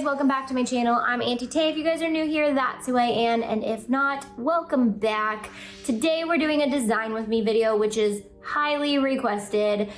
welcome back to my channel. I'm Auntie Tay. If you guys are new here, that's who I am, and if not, welcome back. Today we're doing a design with me video, which is highly requested.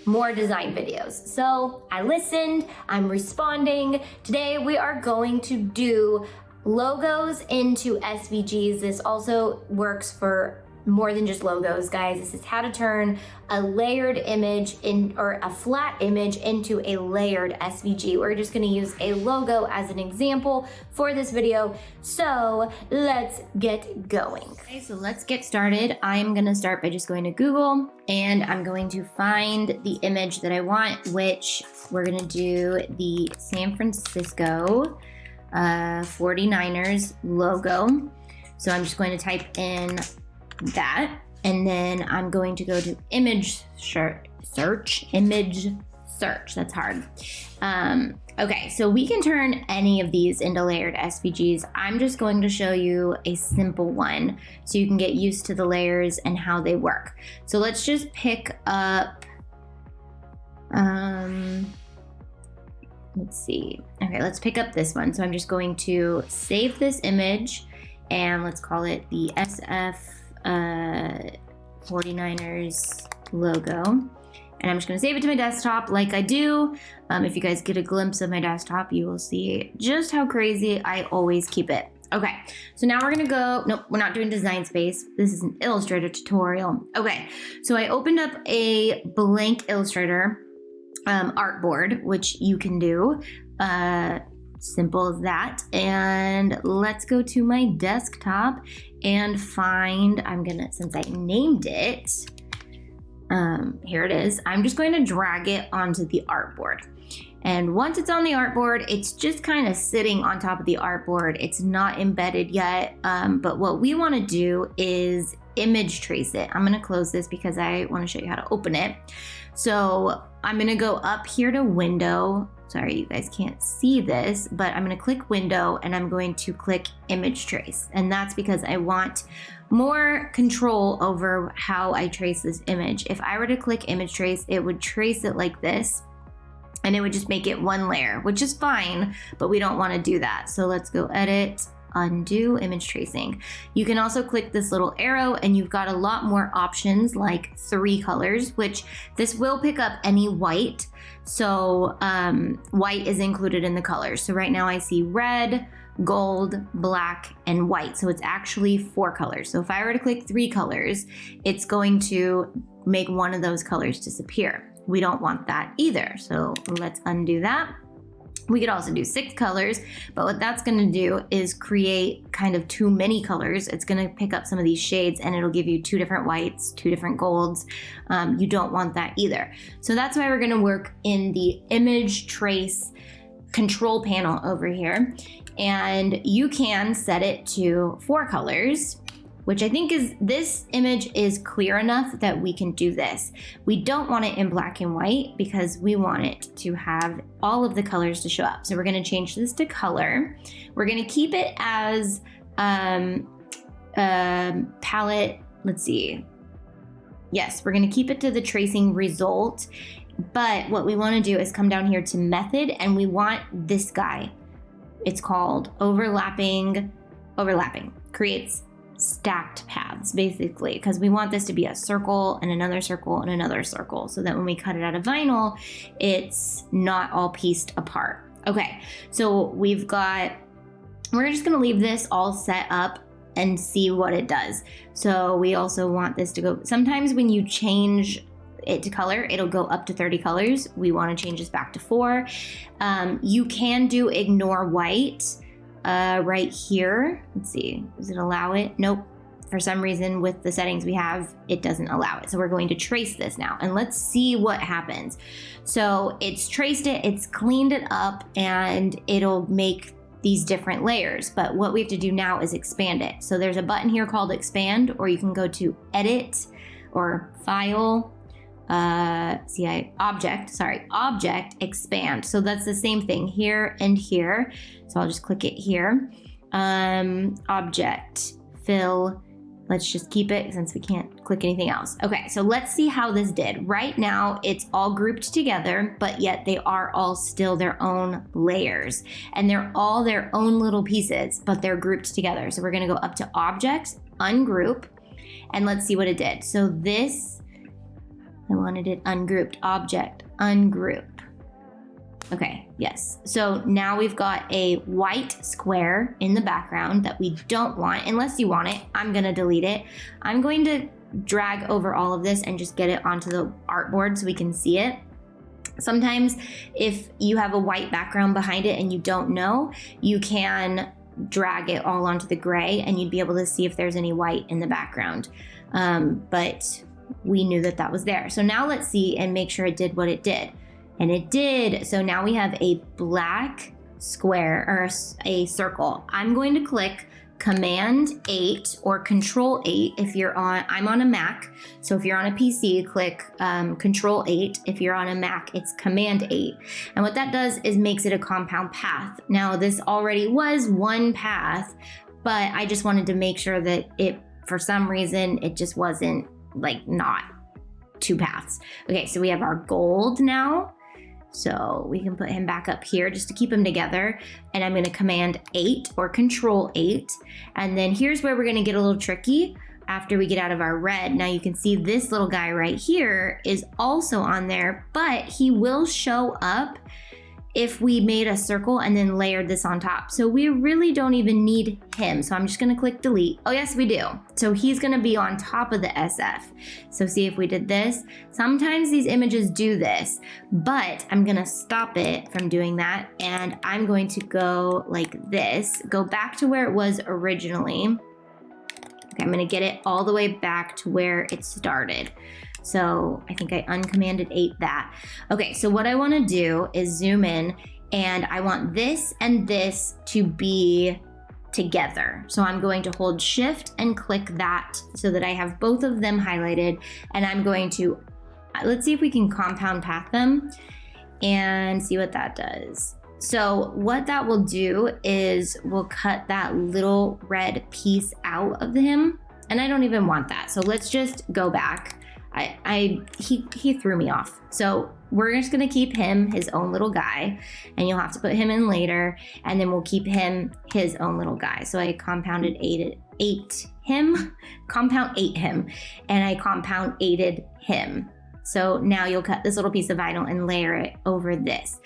More design videos. So I listened, I'm responding. Today we are going to do logos into SVGs. This also works for more than just logos, guys. This is how to turn a layered image or a flat image into a layered SVG. We're just gonna use a logo as an example for this video. So let's get going. Okay, so let's get started. I'm gonna start by just going to Google and I'm going to find the image that I want, which we're gonna do the San Francisco 49ers logo. So I'm just going to type in that, and then I'm going to go to image search, that's hard. Okay, so we can turn any of these into layered SVGs. I'm just going to show you a simple one so you can get used to the layers and how they work. So let's just pick up, let's see. Okay, let's pick up this one. So I'm just going to save this image and let's call it the SF 49ers logo, and I'm just gonna save it to my desktop like I do. If you guys get a glimpse of my desktop, you will see just how crazy I always keep it. Okay, so now we're gonna go, nope, we're not doing Design Space. This is an Illustrator tutorial. Okay, so I opened up a blank Illustrator artboard, which you can do. Simple as that. And let's go to my desktop and find, since I named it, here it is. I'm just going to drag it onto the artboard. And once it's on the artboard, it's just kind of sitting on top of the artboard. It's not embedded yet, but what we want to do is image trace it. I'm going to close this because I want to show you how to open it. So I'm going to go up here to Window. Sorry, you guys can't see this, but I'm going to click Window and I'm going to click Image Trace. And that's because I want more control over how I trace this image. If I were to click Image Trace, it would trace it like this and it would just make it one layer, which is fine, but we don't want to do that. So let's go Edit, Undo Image Tracing. You can also click this little arrow and you've got a lot more options like 3 colors, which this will pick up any white. So white is included in the colors. So right now I see red, gold, black, and white. So it's actually 4 colors. So if I were to click 3 colors, it's going to make one of those colors disappear. We don't want that either. So let's undo that. We could also do 6 colors, but what that's gonna do is create kind of too many colors. It's gonna pick up some of these shades and it'll give you 2 different whites, 2 different golds. You don't want that either. So that's why we're gonna work in the image trace control panel over here. And you can set it to 4 colors, which I think is, this image is clear enough that we can do this. We don't want it in black and white because we want it to have all of the colors to show up. So we're gonna change this to color. We're gonna keep it as palette, let's see. Yes, we're gonna keep it to the tracing result, but what we wanna do is come down here to method and we want this guy. It's called overlapping, creates stacked paths basically, because we want this to be a circle and another circle and another circle so that when we cut it out of vinyl, it's not all pieced apart. Okay, so we're just gonna leave this all set up and see what it does. So we also want this to go, sometimes when you change it to color, it'll go up to 30 colors. We wanna change this back to 4. You can do ignore white. Right here, let's see, does it allow it? Nope, for some reason with the settings we have, it doesn't allow it. So we're going to trace this now and let's see what happens. So it's traced it, it's cleaned it up, and it'll make these different layers. But what we have to do now is expand it. So there's a button here called expand, or you can go to edit or file, object, expand. So that's the same thing here and here. So I'll just click it here. Object, fill, Let's just keep it since we can't click anything else. Okay, so let's see how this did. Right now, it's all grouped together, but yet they are all still their own layers. And they're all their own little pieces, but they're grouped together. So we're gonna go up to Objects, Ungroup, and let's see what it did. So this, I wanted it ungrouped, Object, Ungroup. Okay, yes. So now we've got a white square in the background that we don't want. Unless you want it, I'm gonna delete it. I'm going to drag over all of this and just get it onto the artboard so we can see it. Sometimes if you have a white background behind it and you don't know, you can drag it all onto the gray and you'd be able to see if there's any white in the background. But we knew that that was there. So now let's see and make sure it did what it did. And it did. So now we have a black square or a circle. I'm going to click Command 8 or Control 8 if you're on, I'm on a Mac. So if you're on a PC, click Control 8. If you're on a Mac, it's Command 8. And what that does is makes it a compound path. Now this already was one path, but I just wanted to make sure that it, for some reason, it just wasn't like not two paths. Okay, so we have our gold now. So we can put him back up here just to keep them together. And I'm gonna Command 8 or Control 8. And then here's where we're gonna get a little tricky after we get out of our red. Now you can see this little guy right here is also on there, but he will show up if we made a circle and then layered this on top. So we really don't even need him. So I'm just gonna click delete. Oh yes, we do. So he's gonna be on top of the SF. So see if we did this. Sometimes these images do this, but I'm gonna stop it from doing that. And I'm going to go like this, go back to where it was originally. Okay, I'm gonna get it all the way back to where it started. So I think I uncommanded 8 that. Okay, so what I wanna do is zoom in and I want this and this to be together. So I'm going to hold Shift and click that so that I have both of them highlighted. And I'm going to, let's see if we can compound path them and see what that does. So what that will do is we'll cut that little red piece out of him. And I don't even want that. So let's just go back. He threw me off. So we're just gonna keep him his own little guy, and you'll have to put him in later, and then we'll keep him his own little guy. So I compounded 8 him, compound 8 him, and I compound 8'd him. So now you'll cut this little piece of vinyl and layer it over this.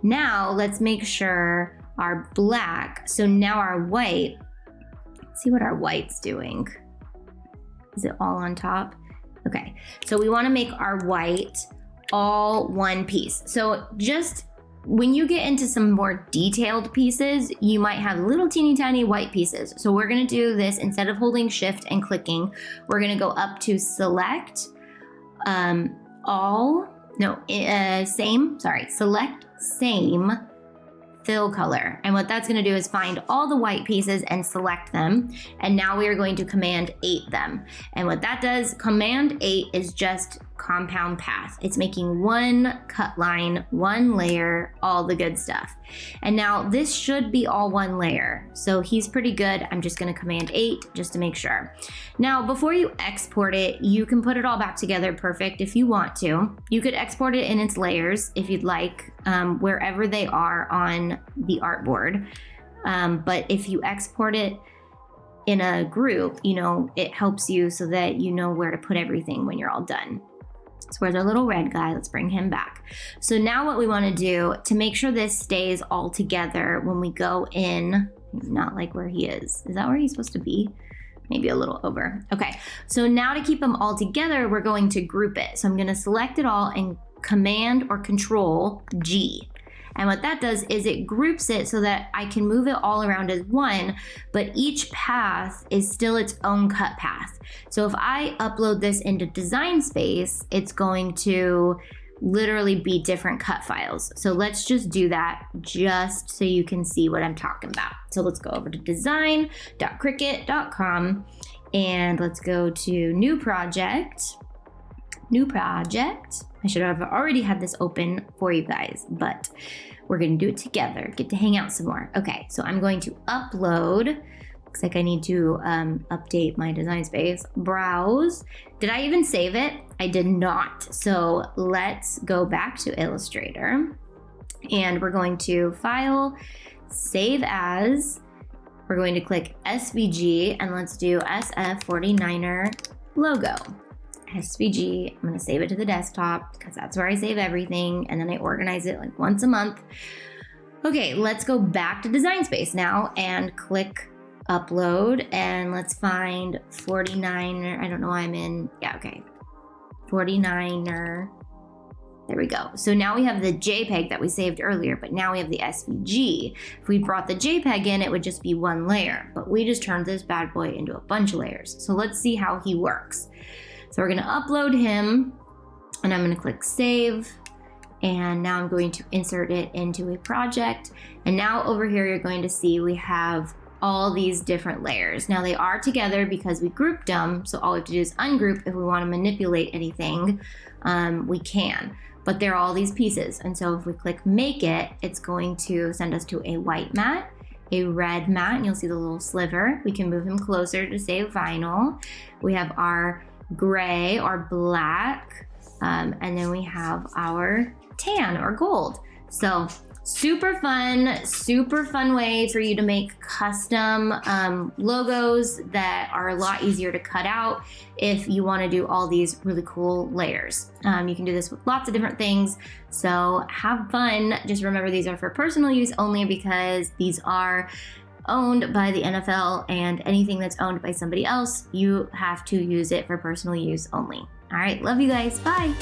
Now let's make sure our black, so now our white, let's see what our white's doing. Is it all on top? Okay, so we wanna make our white all one piece. So just when you get into some more detailed pieces, you might have little teeny tiny white pieces. So we're gonna do this, instead of holding Shift and clicking, we're gonna go up to Select, Select Same Fill Color. And what that's gonna do is find all the white pieces and select them. And now we are going to Command 8 them. And what that does, Command 8 is just compound path. It's making one cut line, one layer, all the good stuff. And now this should be all one layer. So he's pretty good. I'm just gonna Command 8 just to make sure. Now, before you export it, you can put it all back together perfect if you want to. You could export it in its layers if you'd like, wherever they are on the artboard. But if you export it in a group, you know, it helps you so that you know where to put everything when you're all done. So where's our little red guy? Let's bring him back. So now what we want to do to make sure this stays all together when we go in, not like where he is. Is that where he's supposed to be? Maybe a little over. Okay, so now to keep them all together, we're going to group it. So I'm going to select it all and Command or Control G. And what that does is it groups it so that I can move it all around as one, but each path is still its own cut path. So if I upload this into Design Space, it's going to literally be different cut files. So let's just do that just so you can see what I'm talking about. So let's go over to design.cricut.com and let's go to New Project. New Project. I should have already had this open for you guys, but we're gonna do it together. Get to hang out some more. Okay, so I'm going to upload Looks like I need to update my design space. Browse. Did I even save it? I did not. So let's go back to Illustrator and we're going to File, Save As. We're going to click SVG and let's do SF49er logo. SVG, I'm gonna save it to the desktop because that's where I save everything and then I organize it like once a month. Okay, let's go back to Design Space now and click Upload and let's find 49er, I don't know why I'm in, yeah, okay. 49er, there we go. So now we have the JPEG that we saved earlier, but now we have the SVG. If we brought the JPEG in, it would just be one layer, but we just turned this bad boy into a bunch of layers. So let's see how he works. So we're gonna upload him and I'm gonna click Save. And now I'm going to insert it into a project. And now over here, you're going to see we have all these different layers. Now they are together because we grouped them. So all we have to do is ungroup. If we want to manipulate anything, we can, but there are all these pieces. And so if we click Make It, it's going to send us to a white mat, a red mat, and you'll see the little sliver. We can move him closer to save vinyl. We have our gray or black, and then we have our tan or gold. So super fun way for you to make custom logos that are a lot easier to cut out if you want to do all these really cool layers. You can do this with lots of different things, so have fun. Just remember these are for personal use only because these are owned by the NFL, and anything that's owned by somebody else, you have to use it for personal use only. All right, love you guys, bye.